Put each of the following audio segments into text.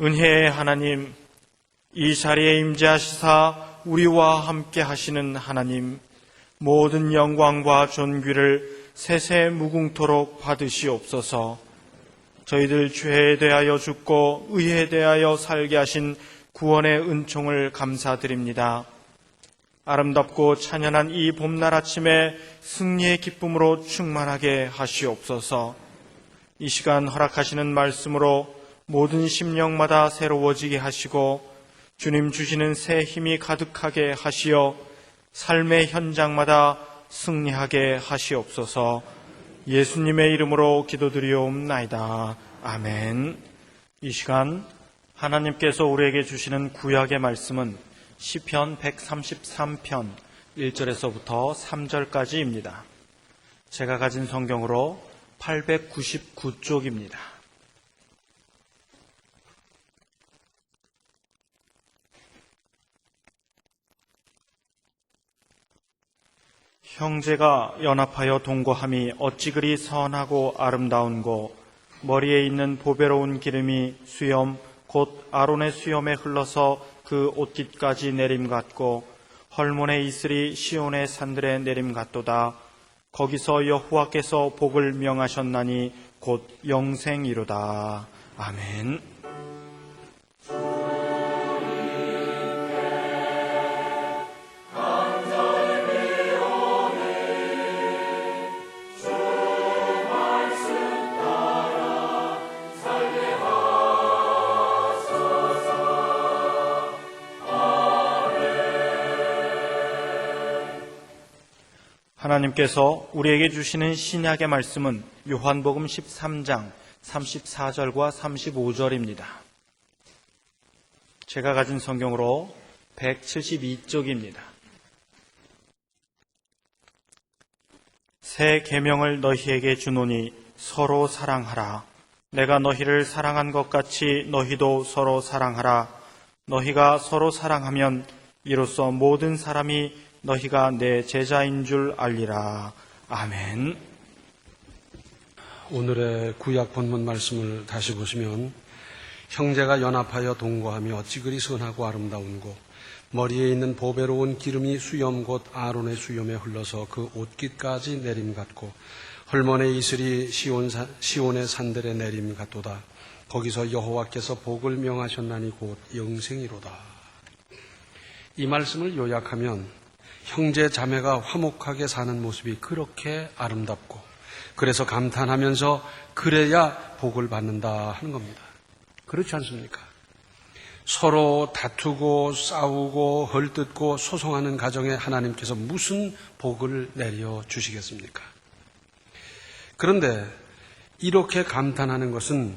은혜의 하나님, 이 자리에 임재하시사 우리와 함께 하시는 하나님, 모든 영광과 존귀를 세세 무궁토록 받으시옵소서. 저희들 죄에 대하여 죽고 의에 대하여 살게 하신 구원의 은총을 감사드립니다. 아름답고 찬연한 이 봄날 아침에 승리의 기쁨으로 충만하게 하시옵소서. 이 시간 허락하시는 말씀으로 모든 심령마다 새로워지게 하시고 주님 주시는 새 힘이 가득하게 하시어 삶의 현장마다 승리하게 하시옵소서. 예수님의 이름으로 기도드리옵나이다. 아멘. 이 시간 하나님께서 우리에게 주시는 구약의 말씀은 시편 133편 1절에서부터 3절까지입니다. 제가 가진 성경으로 899쪽입니다. 형제가 연합하여 동거함이 어찌 그리 선하고 아름다운고, 머리에 있는 보배로운 기름이 수염 곧 아론의 수염에 흘러서 그 옷깃까지 내림 같고, 헐몬의 이슬이 시온의 산들에 내림 같도다. 거기서 여호와께서 복을 명하셨나니 곧 영생이로다. 아멘. 하나님께서 우리에게 주시는 신약의 말씀은 요한복음 13장 34절과 35절입니다. 제가 가진 성경으로 172쪽입니다. 새 계명을 너희에게 주노니 서로 사랑하라. 내가 너희를 사랑한 것 같이 너희도 서로 사랑하라. 너희가 서로 사랑하면 이로써 모든 사람이 너희가 내 제자인 줄 알리라. 아멘. 오늘의 구약 본문 말씀을 다시 보시면, 형제가 연합하여 동거하며 어찌 그리 선하고 아름다운고, 머리에 있는 보배로운 기름이 수염 곧 아론의 수염에 흘러서 그 옷깃까지 내림 같고, 헐몬의 이슬이 시온의 산들에 내림 같도다. 거기서 여호와께서 복을 명하셨나니 곧 영생이로다. 이 말씀을 요약하면, 형제 자매가 화목하게 사는 모습이 그렇게 아름답고, 그래서 감탄하면서 그래야 복을 받는다 하는 겁니다. 그렇지 않습니까? 서로 다투고 싸우고 헐뜯고 소송하는 가정에 하나님께서 무슨 복을 내려 주시겠습니까? 그런데 이렇게 감탄하는 것은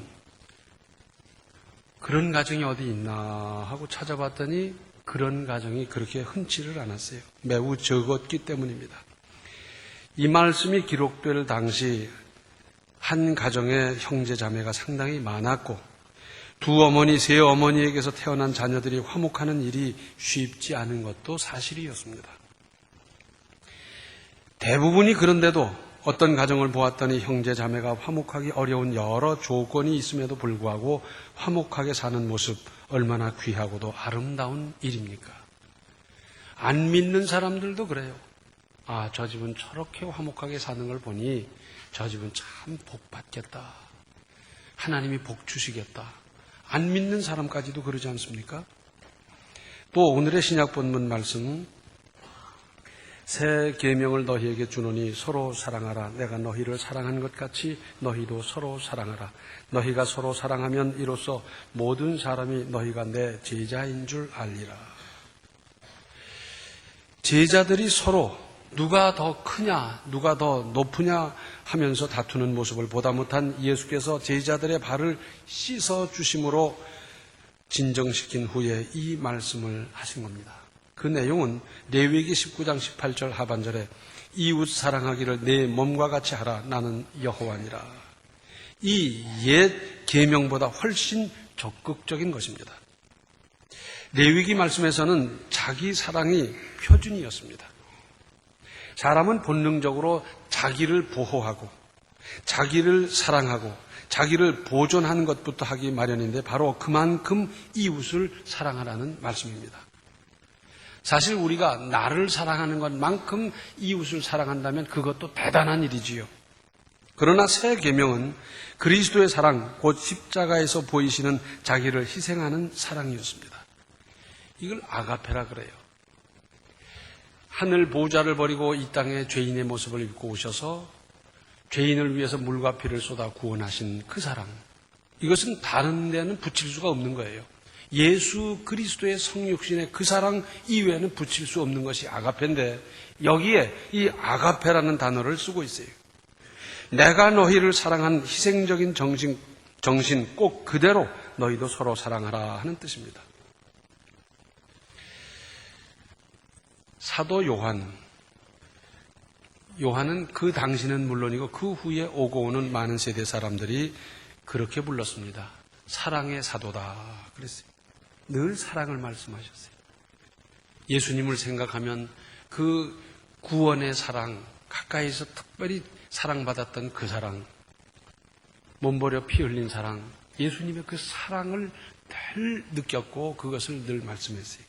그런 가정이 어디 있나 하고 찾아봤더니 그런 가정이 그렇게 흔치를 않았어요. 매우 적었기 때문입니다. 이 말씀이 기록될 당시 한 가정의 형제 자매가 상당히 많았고, 두 어머니, 세 어머니에게서 태어난 자녀들이 화목하는 일이 쉽지 않은 것도 사실이었습니다. 대부분이 그런데도 어떤 가정을 보았더니 형제 자매가 화목하기 어려운 여러 조건이 있음에도 불구하고 화목하게 사는 모습, 얼마나 귀하고도 아름다운 일입니까? 안 믿는 사람들도 그래요. 아, 저 집은 저렇게 화목하게 사는 걸 보니 저 집은 참 복 받겠다. 하나님이 복 주시겠다. 안 믿는 사람까지도 그러지 않습니까? 또 오늘의 신약 본문 말씀, 새 계명을 너희에게 주노니 서로 사랑하라. 내가 너희를 사랑한 것 같이 너희도 서로 사랑하라. 너희가 서로 사랑하면 이로써 모든 사람이 너희가 내 제자인 줄 알리라. 제자들이 서로 누가 더 크냐, 누가 더 높으냐 하면서 다투는 모습을 보다 못한 예수께서 제자들의 발을 씻어 주심으로 진정시킨 후에 이 말씀을 하신 겁니다. 그 내용은 레위기 19장 18절 하반절에 이웃 사랑하기를 내 몸과 같이 하라. 나는 여호와니라. 이 옛 계명보다 훨씬 적극적인 것입니다. 레위기 말씀에서는 자기 사랑이 표준이었습니다. 사람은 본능적으로 자기를 보호하고 자기를 사랑하고 자기를 보존하는 것부터 하기 마련인데 바로 그만큼 이웃을 사랑하라는 말씀입니다. 사실 우리가 나를 사랑하는 것만큼 이웃을 사랑한다면 그것도 대단한 일이지요. 그러나 새 계명은 그리스도의 사랑, 곧 십자가에서 보이시는 자기를 희생하는 사랑이었습니다. 이걸 아가페라 그래요. 하늘 보좌를 버리고 이 땅에 죄인의 모습을 입고 오셔서 죄인을 위해서 물과 피를 쏟아 구원하신 그 사랑. 이것은 다른 데는 붙일 수가 없는 거예요. 예수 그리스도의 성육신의 그 사랑 이외에는 붙일 수 없는 것이 아가페인데 여기에 이 아가페라는 단어를 쓰고 있어요. 내가 너희를 사랑한 희생적인 정신 꼭 그대로 너희도 서로 사랑하라 하는 뜻입니다. 사도 요한은 그 당시는 물론이고 그 후에 오고 오는 많은 세대 사람들이 그렇게 불렀습니다. 사랑의 사도다 그랬어요. 늘 사랑을 말씀하셨어요. 예수님을 생각하면 그 구원의 사랑, 가까이서 특별히 사랑받았던 그 사랑, 몸버려 피 흘린 사랑, 예수님의 그 사랑을 늘 느꼈고 그것을 늘 말씀했어요.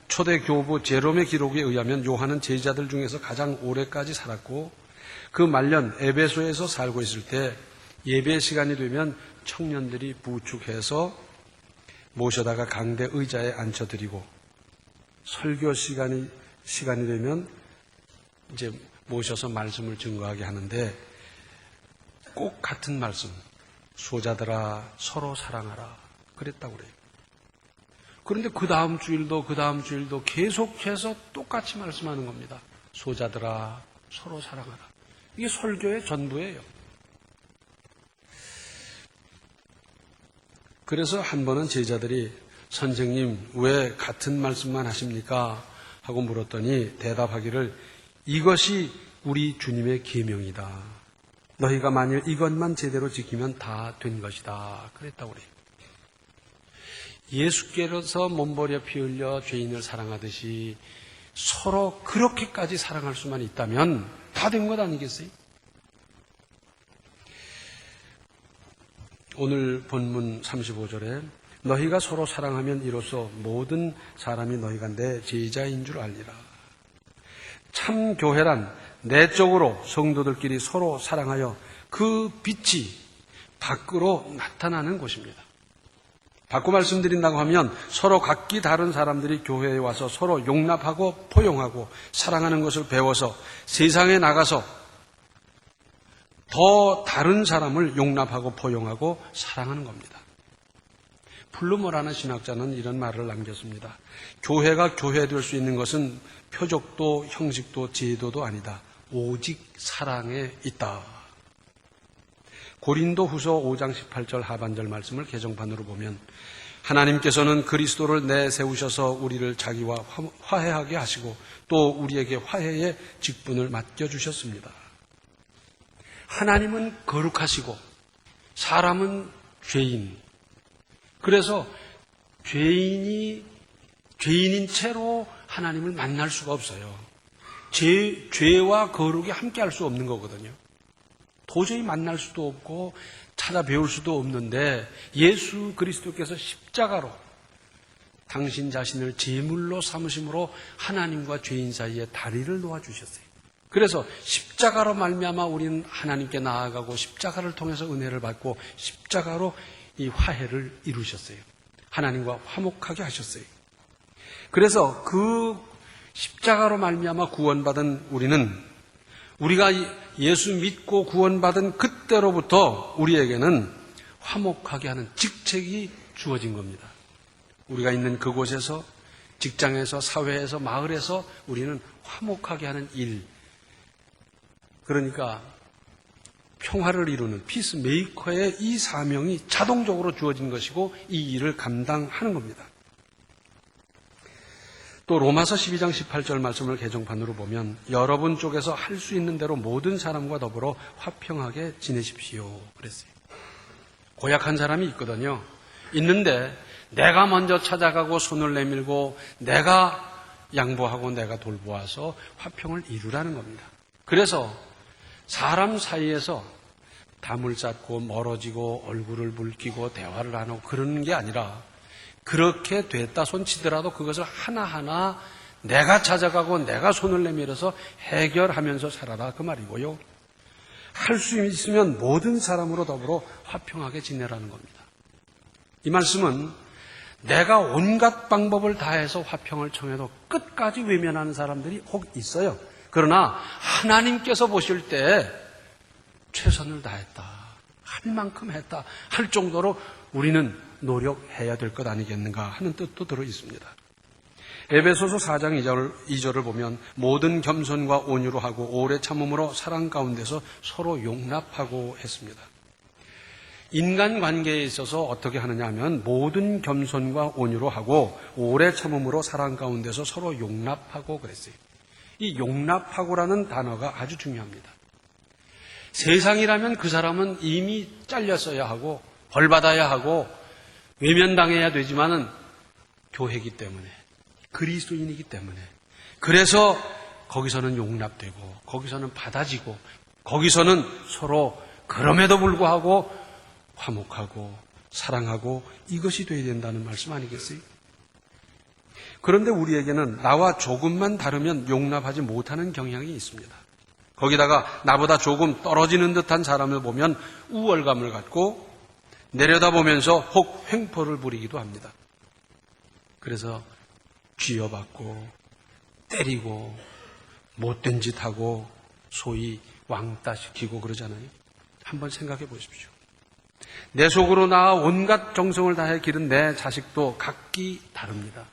초대교부 제롬의 기록에 의하면 요한은 제자들 중에서 가장 오래까지 살았고 그 말년 에베소에서 살고 있을 때 예배 시간이 되면 청년들이 부축해서 모셔다가 강대 의자에 앉혀드리고 설교 시간이 되면 이제 모셔서 말씀을 증거하게 하는데 꼭 같은 말씀, 소자들아 서로 사랑하라 그랬다고 그래요. 그런데 그 다음 주일도 계속해서 똑같이 말씀하는 겁니다. 소자들아 서로 사랑하라. 이게 설교의 전부예요. 그래서 한 번은 제자들이 선생님 왜 같은 말씀만 하십니까? 하고 물었더니 대답하기를 이것이 우리 주님의 계명이다. 너희가 만일 이것만 제대로 지키면 다 된 것이다. 그랬다고 그래요. 예수께서 몸버려 피 흘려 죄인을 사랑하듯이 서로 그렇게까지 사랑할 수만 있다면 다 된 것 아니겠어요? 오늘 본문 35절에 너희가 서로 사랑하면 이로써 모든 사람이 너희가 내 제자인 줄 알리라. 참 교회란 내적으로 성도들끼리 서로 사랑하여 그 빛이 밖으로 나타나는 곳입니다. 바꿔 말씀드린다고 하면 서로 각기 다른 사람들이 교회에 와서 서로 용납하고 포용하고 사랑하는 것을 배워서 세상에 나가서 더 다른 사람을 용납하고 포용하고 사랑하는 겁니다. 플루머라는 신학자는 이런 말을 남겼습니다. 교회가 교회될 수 있는 것은 표적도 형식도 제도도 아니다. 오직 사랑에 있다. 고린도 후서 5장 18절 하반절 말씀을 개정판으로 보면 하나님께서는 그리스도를 내세우셔서 우리를 자기와 화해하게 하시고 또 우리에게 화해의 직분을 맡겨주셨습니다. 하나님은 거룩하시고 사람은 죄인. 그래서 죄인인 채로 하나님을 만날 수가 없어요. 죄와 거룩이 함께 할 수 없는 거거든요. 도저히 만날 수도 없고 찾아배울 수도 없는데 예수 그리스도께서 십자가로 당신 자신을 제물로 삼으심으로 하나님과 죄인 사이에 다리를 놓아주셨어요. 그래서 십자가로 말미암아 우리는 하나님께 나아가고 십자가를 통해서 은혜를 받고 십자가로 이 화해를 이루셨어요. 하나님과 화목하게 하셨어요. 그래서 그 십자가로 말미암아 구원받은 우리가 예수 믿고 구원받은 그때로부터 우리에게는 화목하게 하는 직책이 주어진 겁니다. 우리가 있는 그곳에서, 직장에서, 사회에서, 마을에서 우리는 화목하게 하는 일, 그러니까 평화를 이루는 피스메이커의 이 사명이 자동적으로 주어진 것이고 이 일을 감당하는 겁니다. 또 로마서 12장 18절 말씀을 개정판으로 보면 여러분 쪽에서 할 수 있는 대로 모든 사람과 더불어 화평하게 지내십시오 그랬어요. 고약한 사람이 있거든요. 있는데 내가 먼저 찾아가고 손을 내밀고 내가 양보하고 내가 돌보아서 화평을 이루라는 겁니다. 그래서 사람 사이에서 담을 쌓고 멀어지고 얼굴을 붉히고 대화를 안 하고 그러는 게 아니라 그렇게 됐다 손치더라도 그것을 하나하나 내가 찾아가고 내가 손을 내밀어서 해결하면서 살아라 그 말이고요. 할 수 있으면 모든 사람으로 더불어 화평하게 지내라는 겁니다. 이 말씀은 내가 온갖 방법을 다해서 화평을 청해도 끝까지 외면하는 사람들이 혹 있어요. 그러나 하나님께서 보실 때 최선을 다했다, 할 만큼 했다 할 정도로 우리는 노력해야 될 것 아니겠는가 하는 뜻도 들어 있습니다. 에베소서 4장 2절을 보면 모든 겸손과 온유로 하고 오래 참음으로 사랑 가운데서 서로 용납하고 했습니다. 인간관계에 있어서 어떻게 하느냐 하면 모든 겸손과 온유로 하고 오래 참음으로 사랑 가운데서 서로 용납하고 그랬어요. 이 용납하고라는 단어가 아주 중요합니다. 세상이라면 그 사람은 이미 잘렸어야 하고 벌받아야 하고 외면당해야 되지만은 교회이기 때문에 그리스도인이기 때문에 그래서 거기서는 용납되고 거기서는 받아지고 거기서는 서로 그럼에도 불구하고 화목하고 사랑하고 이것이 되어야 된다는 말씀 아니겠어요? 그런데 우리에게는 나와 조금만 다르면 용납하지 못하는 경향이 있습니다. 거기다가 나보다 조금 떨어지는 듯한 사람을 보면 우월감을 갖고 내려다보면서 혹 횡포를 부리기도 합니다. 그래서 쥐어받고 때리고 못된 짓하고 소위 왕따시키고 그러잖아요. 한번 생각해 보십시오. 내 속으로 나아 온갖 정성을 다해 기른 내 자식도 각기 다릅니다.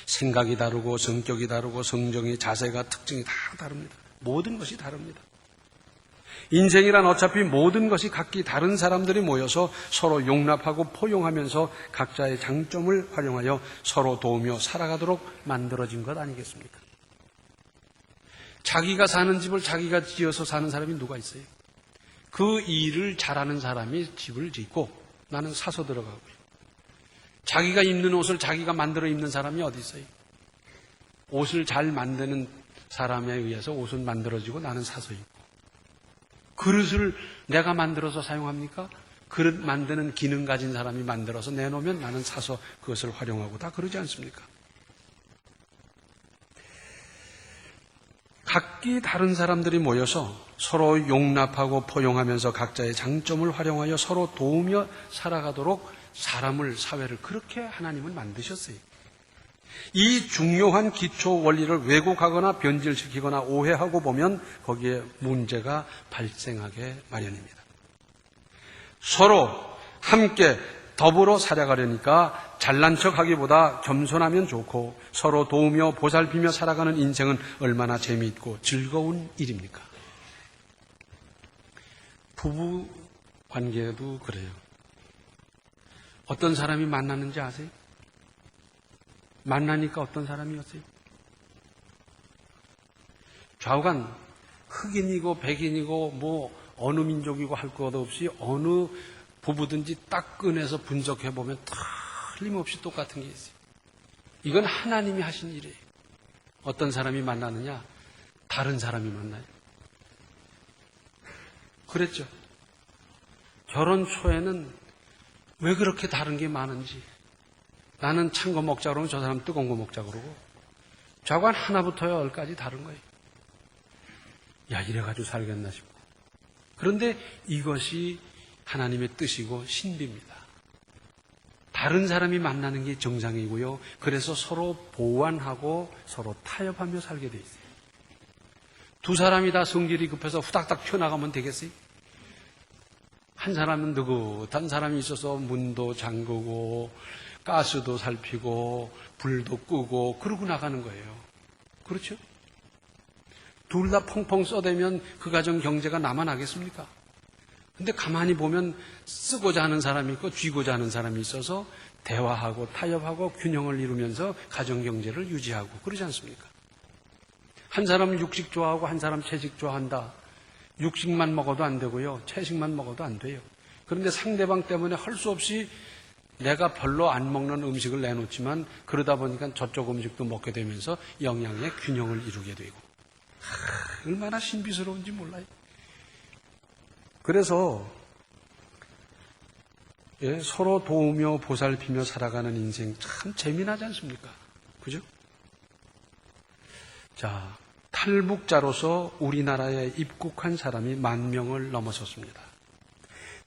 생각이 다르고 성격이 다르고 성정이 자세가 특징이 다 다릅니다. 모든 것이 다릅니다. 인생이란 어차피 모든 것이 각기 다른 사람들이 모여서 서로 용납하고 포용하면서 각자의 장점을 활용하여 서로 도우며 살아가도록 만들어진 것 아니겠습니까? 자기가 사는 집을 자기가 지어서 사는 사람이 누가 있어요? 그 일을 잘하는 사람이 집을 짓고 나는 사서 들어가고요. 자기가 입는 옷을 자기가 만들어 입는 사람이 어디 있어요? 옷을 잘 만드는 사람에 의해서 옷은 만들어지고 나는 사서 입고. 그릇을 내가 만들어서 사용합니까? 그릇 만드는 기능 가진 사람이 만들어서 내놓으면 나는 사서 그것을 활용하고 다 그러지 않습니까? 각기 다른 사람들이 모여서 서로 용납하고 포용하면서 각자의 장점을 활용하여 서로 도우며 살아가도록 사회를 그렇게 하나님은 만드셨어요. 이 중요한 기초 원리를 왜곡하거나 변질시키거나 오해하고 보면 거기에 문제가 발생하게 마련입니다. 서로 함께 더불어 살아가려니까 잘난 척하기보다 겸손하면 좋고 서로 도우며 보살피며 살아가는 인생은 얼마나 재미있고 즐거운 일입니까? 부부 관계도 그래요. 어떤 사람이 만났는지 아세요? 만나니까 어떤 사람이었어요? 좌우간 흑인이고 백인이고 뭐 어느 민족이고 할 것 없이 어느 부부든지 딱 꺼내서 분석해보면 틀림없이 똑같은 게 있어요. 이건 하나님이 하신 일이에요. 어떤 사람이 만나느냐? 다른 사람이 만나요. 그랬죠. 결혼 초에는 왜 그렇게 다른 게 많은지 나는 찬 거 먹자 그러면 저 사람 뜨거운 거 먹자 그러고 좌우간 하나부터 열까지 다른 거예요. 야 이래가지고 살겠나 싶고 그런데 이것이 하나님의 뜻이고 신비입니다. 다른 사람이 만나는 게 정상이고요. 그래서 서로 보완하고 서로 타협하며 살게 돼 있어요. 두 사람이 다 성질이 급해서 후닥닥 튀어나가면 되겠어요? 한 사람은 느긋한 사람이 있어서 문도 잠그고 가스도 살피고 불도 끄고 그러고 나가는 거예요. 그렇죠? 둘 다 펑펑 써대면 그 가정 경제가 남아나겠습니까? 근데 가만히 보면 쓰고자 하는 사람이 있고 쥐고자 하는 사람이 있어서 대화하고 타협하고 균형을 이루면서 가정 경제를 유지하고 그러지 않습니까? 한 사람은 육식 좋아하고 한 사람 채식 좋아한다. 육식만 먹어도 안 되고요. 채식만 먹어도 안 돼요. 그런데 상대방 때문에 할 수 없이 내가 별로 안 먹는 음식을 내놓지만 그러다 보니까 저쪽 음식도 먹게 되면서 영양의 균형을 이루게 되고 얼마나 신비스러운지 몰라요. 그래서 서로 도우며 보살피며 살아가는 인생 참 재미나지 않습니까? 그죠? 자, 탈북자로서 우리나라에 입국한 사람이 10,000명을 넘어섰습니다.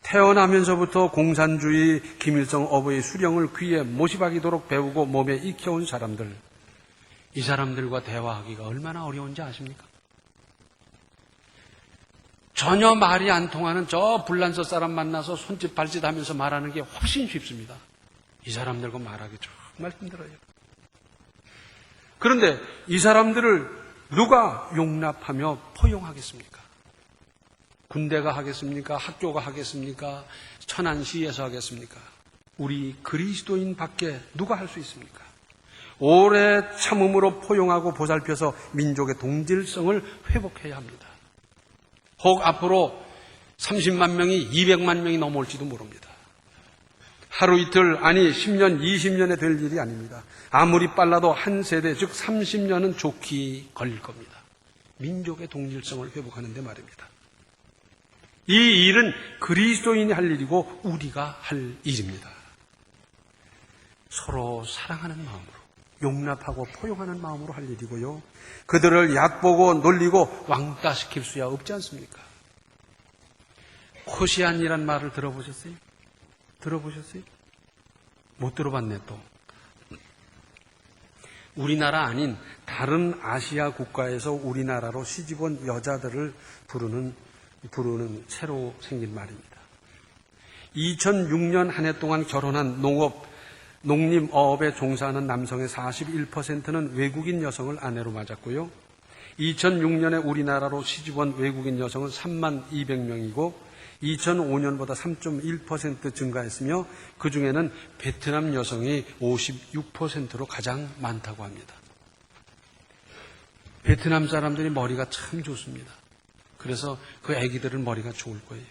태어나면서부터 공산주의 김일성 어버이 수령을 귀에 못이 박이도록 배우고 몸에 익혀온 사람들, 이 사람들과 대화하기가 얼마나 어려운지 아십니까? 전혀 말이 안 통하는 저 불란서 사람 만나서 손짓 발짓 하면서 말하는 게 훨씬 쉽습니다. 이 사람들과 말하기 정말 힘들어요. 그런데 이 사람들을 누가 용납하며 포용하겠습니까? 군대가 하겠습니까? 학교가 하겠습니까? 천안시에서 하겠습니까? 우리 그리스도인 밖에 누가 할 수 있습니까? 오래 참음으로 포용하고 보살펴서 민족의 동질성을 회복해야 합니다. 혹 앞으로 30만 명이 200만 명이 넘어올지도 모릅니다. 하루 이틀, 아니 10년, 20년에 될 일이 아닙니다. 아무리 빨라도 한 세대, 즉 30년은 좋게 걸릴 겁니다. 민족의 동질성을 회복하는 데 말입니다. 이 일은 그리스도인이 할 일이고 우리가 할 일입니다. 서로 사랑하는 마음으로, 용납하고 포용하는 마음으로 할 일이고요. 그들을 얕보고 놀리고 왕따시킬 수야 없지 않습니까? 코시안이란 말을 들어보셨어요? 들어보셨어요? 못 들어봤네 또. 우리나라 아닌 다른 아시아 국가에서 우리나라로 시집온 여자들을 부르는 새로 생긴 말입니다. 2006년 한 해 동안 결혼한 농림어업에 종사하는 남성의 41%는 외국인 여성을 아내로 맞았고요. 2006년에 우리나라로 시집온 외국인 여성은 32,000명이고 2005년보다 3.1% 증가했으며 그중에는 베트남 여성이 56%로 가장 많다고 합니다. 베트남 사람들이 머리가 참 좋습니다. 그래서 그 아기들은 머리가 좋을 거예요.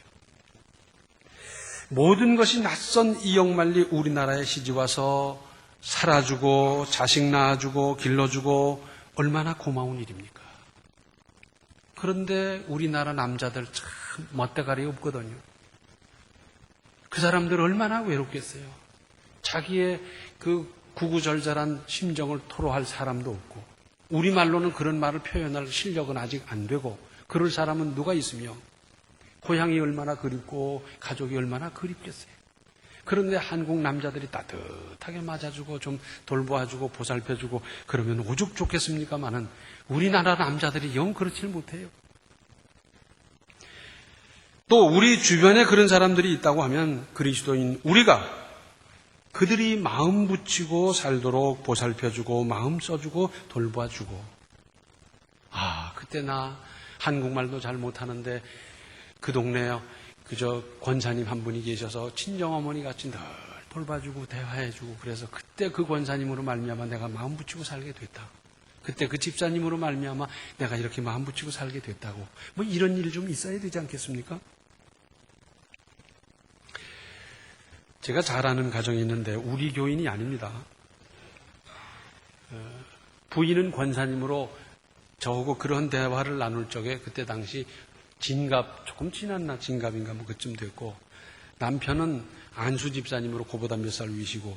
모든 것이 낯선 이영만리 우리나라에 시집와서 살아주고 자식 낳아주고 길러주고 얼마나 고마운 일입니까? 그런데 우리나라 남자들 참 멋대가리 없거든요. 그 사람들 얼마나 외롭겠어요. 자기의 그 구구절절한 심정을 토로할 사람도 없고 우리말로는 그런 말을 표현할 실력은 아직 안 되고 그럴 사람은 누가 있으며 고향이 얼마나 그립고 가족이 얼마나 그립겠어요. 그런데 한국 남자들이 따뜻하게 맞아주고 좀 돌보아주고 보살펴주고 그러면 오죽 좋겠습니까마는 우리나라 남자들이 영 그렇지 못해요. 또 우리 주변에 그런 사람들이 있다고 하면 그리스도인 우리가 그들이 마음 붙이고 살도록 보살펴주고 마음 써주고 돌봐주고 그때 나 한국말도 잘 못하는데 그 동네에 그저 권사님 한 분이 계셔서 친정어머니 같이 늘 돌봐주고 대화해주고 그래서 그때 그 권사님으로 말미암아 내가 마음 붙이고 살게 됐다. 그때 그 집사님으로 말미암아 내가 이렇게 마음 붙이고 살게 됐다고. 뭐 이런 일 좀 있어야 되지 않겠습니까? 제가 잘 아는 가정이 있는데 우리 교인이 아닙니다. 부인은 권사님으로 저하고 그런 대화를 나눌 적에 그때 당시 진갑 조금 지났나 진갑인가 뭐 그쯤 됐고 남편은 안수 집사님으로 그보다 몇 살 위시고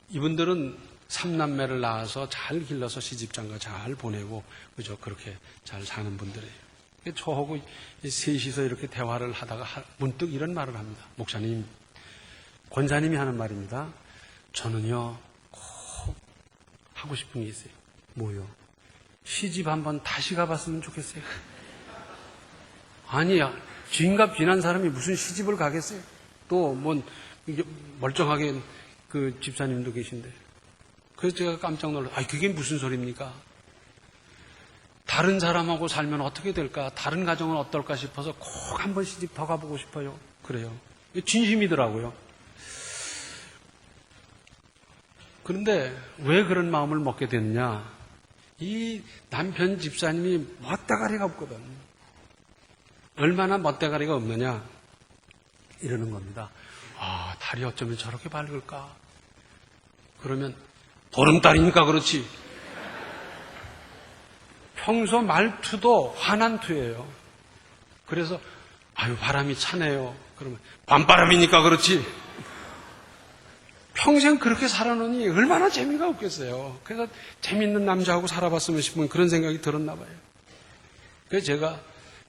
이분들은 3남매를 낳아서 잘 길러서 시집장가 잘 보내고 그저 그렇게 잘 사는 분들이에요. 저하고 셋이서 이렇게 대화를 하다가 문득 이런 말을 합니다. 목사님, 권사님이 하는 말입니다. 저는요 꼭 하고 싶은 게 있어요. 뭐요? 시집 한번 다시 가봤으면 좋겠어요. 아니야. 진갑 지난 사람이 무슨 시집을 가겠어요? 또, 멀쩡하게 그 집사님도 계신데. 그래서 제가 깜짝 놀랐어요. 그게 무슨 소리입니까? 다른 사람하고 살면 어떻게 될까? 다른 가정은 어떨까 싶어서 꼭 한 번 시집 더 가보고 싶어요. 그래요. 진심이더라고요. 그런데 왜 그런 마음을 먹게 됐냐? 이 남편 집사님이 멋대가리가 없거든. 얼마나 멋대가리가 없느냐? 이러는 겁니다. 달이 어쩌면 저렇게 밝을까? 그러면 보름달이니까 그렇지. 평소 말투도 화난 투예요. 그래서 아유 바람이 차네요. 그러면 밤바람이니까 그렇지. 평생 그렇게 살아놓으니 얼마나 재미가 없겠어요. 그래서 재밌는 남자하고 살아봤으면 싶은 그런 생각이 들었나 봐요. 그래서 제가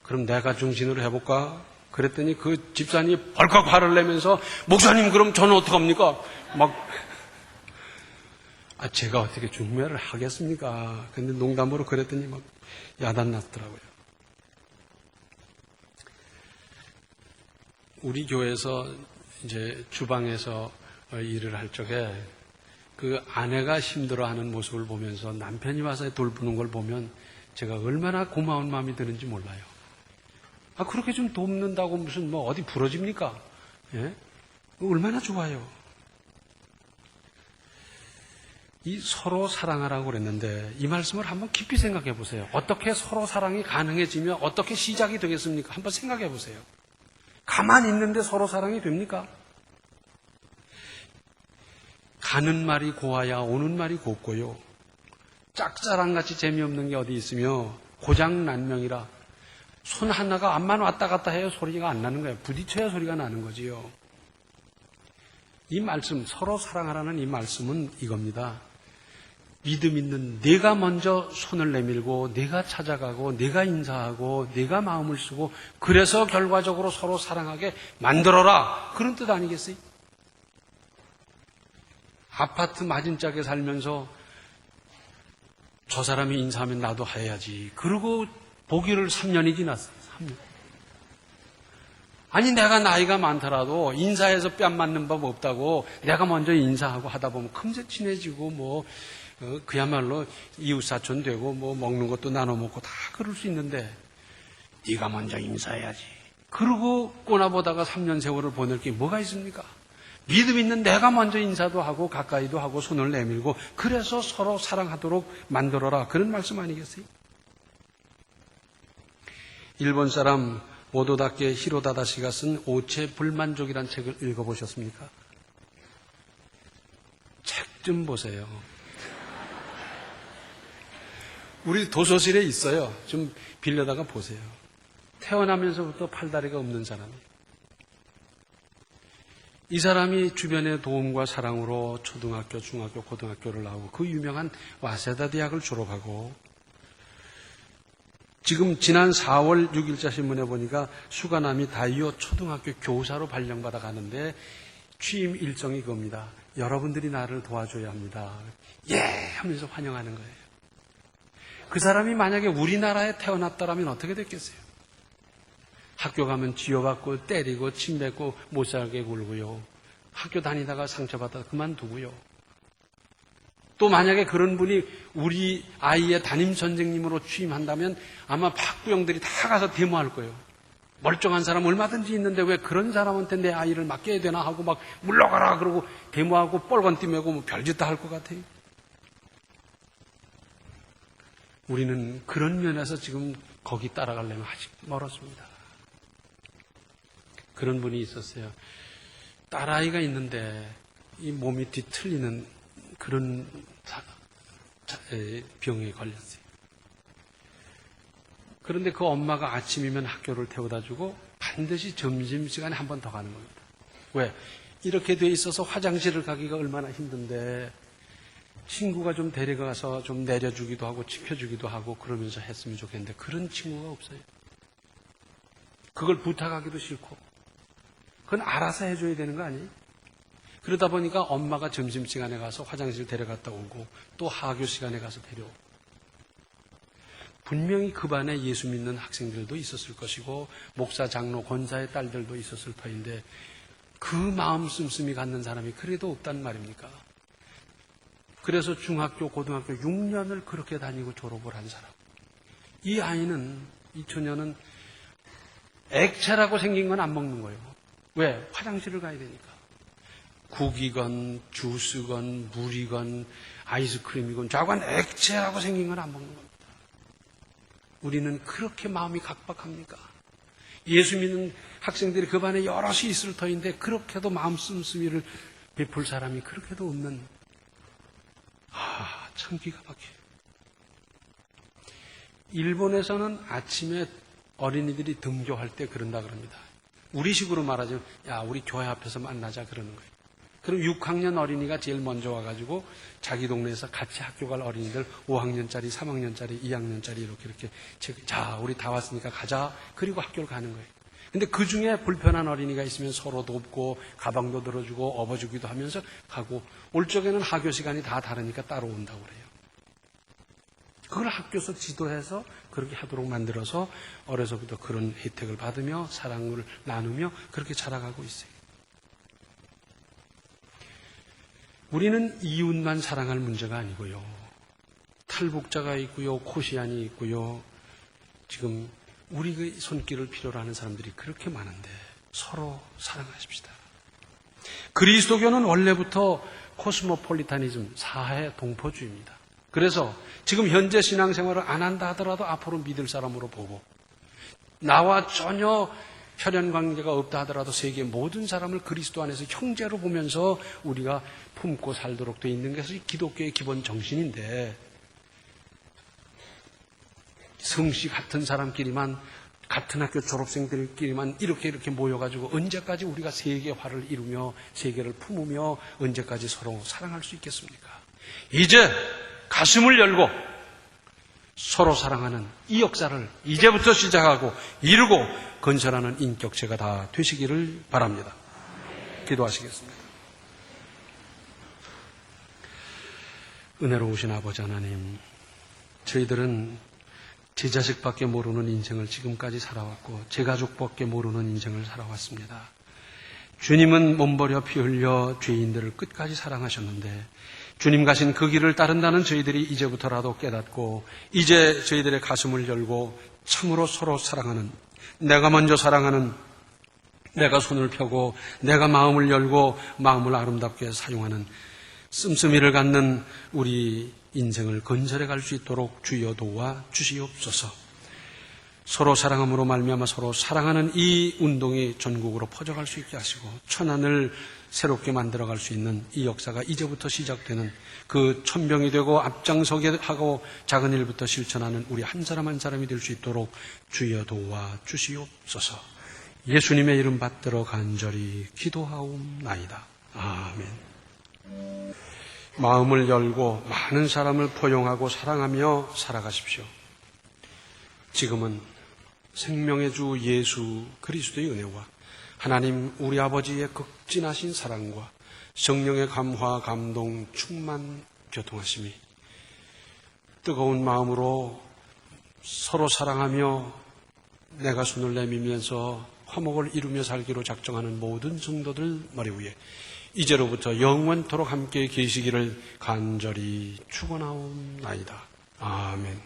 그럼 내가 중진으로 해볼까? 그랬더니 그 집사님이 벌컥 화를 내면서 목사님 그럼 저는 어떡합니까? 제가 어떻게 중매를 하겠습니까? 근데 농담으로 그랬더니 막 야단났더라고요. 우리 교회에서 이제 주방에서 일을 할 적에 그 아내가 힘들어하는 모습을 보면서 남편이 와서 돌보는 걸 보면 제가 얼마나 고마운 마음이 드는지 몰라요. 그렇게 좀 돕는다고 무슨 어디 부러집니까? 예? 얼마나 좋아요. 이 서로 사랑하라고 그랬는데 이 말씀을 한번 깊이 생각해 보세요. 어떻게 서로 사랑이 가능해지며 어떻게 시작이 되겠습니까? 한번 생각해 보세요. 가만히 있는데 서로 사랑이 됩니까? 가는 말이 고와야 오는 말이 곱고요. 짝사랑같이 재미없는 게 어디 있으며 고장난명이라 손 하나가 앞만 왔다 갔다 해요. 소리가 안 나는 거예요. 부딪혀야 소리가 나는 거지요. 이 말씀, 서로 사랑하라는 이 말씀은 이겁니다. 믿음 있는 내가 먼저 손을 내밀고 내가 찾아가고 내가 인사하고 내가 마음을 쓰고 그래서 결과적으로 서로 사랑하게 만들어라. 그런 뜻 아니겠어요? 아파트 맞은짝에 살면서 저 사람이 인사하면 나도 해야지. 그러고 보기를 3년이 지났어요. 3년. 아니 내가 나이가 많더라도 인사해서 뺨 맞는 법 없다고 내가 먼저 인사하고 하다 보면 금세 친해지고 그야말로 이웃사촌 되고 먹는 것도 나눠 먹고 다 그럴 수 있는데 네가 먼저 인사해야지. 그러고 꼬나보다가 3년 세월을 보낼 게 뭐가 있습니까? 믿음 있는 내가 먼저 인사도 하고 가까이도 하고 손을 내밀고 그래서 서로 사랑하도록 만들어라. 그런 말씀 아니겠어요? 일본 사람 오도다케 히로다다시가 쓴 오체 불만족이라는 책을 읽어보셨습니까? 책 좀 보세요. 우리 도서실에 있어요. 좀 빌려다가 보세요. 태어나면서부터 팔다리가 없는 사람이에요. 이 사람이 주변의 도움과 사랑으로 초등학교, 중학교, 고등학교를 나오고 그 유명한 와세다 대학을 졸업하고 지금 지난 4월 6일자 신문에 보니까 수가나미 다이오 초등학교 교사로 발령받아 가는데 취임 일정이 그겁니다. 여러분들이 나를 도와줘야 합니다. 예! 하면서 환영하는 거예요. 그 사람이 만약에 우리나라에 태어났다라면 어떻게 됐겠어요? 학교 가면 쥐어받고 때리고 침 뱉고 못 살게 굴고요. 학교 다니다가 상처받아 그만두고요. 또 만약에 그런 분이 우리 아이의 담임 선생님으로 취임한다면 아마 학부형들이 다 가서 데모할 거예요. 멀쩡한 사람 얼마든지 있는데 왜 그런 사람한테 내 아이를 맡겨야 되나 하고 막 물러가라 그러고 데모하고 뻘건 띠매고 별짓 다 할 것 같아요. 우리는 그런 면에서 지금 거기 따라가려면 아직 멀었습니다. 그런 분이 있었어요. 딸아이가 있는데 이 몸이 뒤틀리는 그런 병에 걸렸어요. 그런데 그 엄마가 아침이면 학교를 태워다 주고 반드시 점심시간에 한 번 더 가는 겁니다. 왜? 이렇게 돼 있어서 화장실을 가기가 얼마나 힘든데 친구가 좀 데려가서 좀 내려주기도 하고 지켜주기도 하고 그러면서 했으면 좋겠는데 그런 친구가 없어요. 그걸 부탁하기도 싫고 그건 알아서 해줘야 되는 거 아니에요? 그러다 보니까 엄마가 점심시간에 가서 화장실 데려갔다 오고 또 하교 시간에 가서 데려오고 분명히 그 반에 예수 믿는 학생들도 있었을 것이고 목사, 장로, 권사의 딸들도 있었을 터인데 그 마음 씀씀이 갖는 사람이 그래도 없단 말입니까? 그래서 중학교, 고등학교 6년을 그렇게 다니고 졸업을 한 사람. 이 아이는, 이 처녀는 액체라고 생긴 건 안 먹는 거예요. 왜? 화장실을 가야 되니까. 국이건 주스건 물이건 아이스크림이건 좌관 액체라고 생긴 건 안 먹는 겁니다. 우리는 그렇게 마음이 각박합니까? 예수 믿는 학생들이 그 반에 여럿이 있을 터인데 그렇게도 마음 씀씀이를 베풀 사람이 그렇게도 없는 참 기가 막혀요. 일본에서는 아침에 어린이들이 등교할 때 그런다 그럽니다. 우리식으로 말하자면 야 우리 교회 앞에서 만나자 그러는 거예요. 그럼 6학년 어린이가 제일 먼저 와가지고 자기 동네에서 같이 학교 갈 어린이들 5학년짜리, 3학년짜리, 2학년짜리 이렇게 자 우리 다 왔으니까 가자. 그리고 학교를 가는 거예요. 근데 그 중에 불편한 어린이가 있으면 서로 돕고 가방도 들어주고 업어주기도 하면서 가고 올 적에는 하교 시간이 다 다르니까 따로 온다고 그래요. 그걸 학교에서 지도해서 그렇게 하도록 만들어서 어려서부터 그런 혜택을 받으며 사랑을 나누며 그렇게 자라가고 있어요. 우리는 이웃만 사랑할 문제가 아니고요. 탈북자가 있고요. 코시안이 있고요. 지금 우리의 손길을 필요로 하는 사람들이 그렇게 많은데 서로 사랑하십시다. 그리스도교는 원래부터 코스모폴리타니즘, 사회 동포주의입니다. 그래서 지금 현재 신앙생활을 안 한다 하더라도 앞으로 믿을 사람으로 보고 나와 전혀 혈연관계가 없다 하더라도 세계 모든 사람을 그리스도 안에서 형제로 보면서 우리가 품고 살도록 되어 있는 것이 기독교의 기본 정신인데 성씨 같은 사람끼리만 같은 학교 졸업생들끼리만 이렇게 모여가지고 언제까지 우리가 세계화를 이루며 세계를 품으며 언제까지 서로 사랑할 수 있겠습니까? 이제 가슴을 열고 서로 사랑하는 이 역사를 이제부터 시작하고 이루고 건설하는 인격체가 다 되시기를 바랍니다. 기도하시겠습니다. 은혜로우신 아버지 하나님, 저희들은 제 자식밖에 모르는 인생을 지금까지 살아왔고 제 가족밖에 모르는 인생을 살아왔습니다. 주님은 몸버려 피 흘려 죄인들을 끝까지 사랑하셨는데 주님 가신 그 길을 따른다는 저희들이 이제부터라도 깨닫고 이제 저희들의 가슴을 열고 참으로 서로 사랑하는, 내가 먼저 사랑하는, 내가 손을 펴고 내가 마음을 열고 마음을 아름답게 사용하는 씀씀이를 갖는 우리 인생을 건설해 갈 수 있도록 주여 도와 주시옵소서. 서로 사랑함으로 말미암아 서로 사랑하는 이 운동이 전국으로 퍼져갈 수 있게 하시고 천안을 새롭게 만들어갈 수 있는 이 역사가 이제부터 시작되는 그 천병이 되고 앞장서게 하고 작은 일부터 실천하는 우리 한 사람 한 사람이 될 수 있도록 주여 도와 주시옵소서. 예수님의 이름 받들어 간절히 기도하옵나이다. 아멘. 마음을 열고 많은 사람을 포용하고 사랑하며 살아가십시오. 지금은 생명의 주 예수 그리스도의 은혜와 하나님 우리 아버지의 극진하신 사랑과 성령의 감화, 감동, 충만, 교통하심이 뜨거운 마음으로 서로 사랑하며 내가 손을 내밀면서 화목을 이루며 살기로 작정하는 모든 성도들 머리 위에 이제로부터 영원토록 함께 계시기를 간절히 축원하옵나이다. 아멘.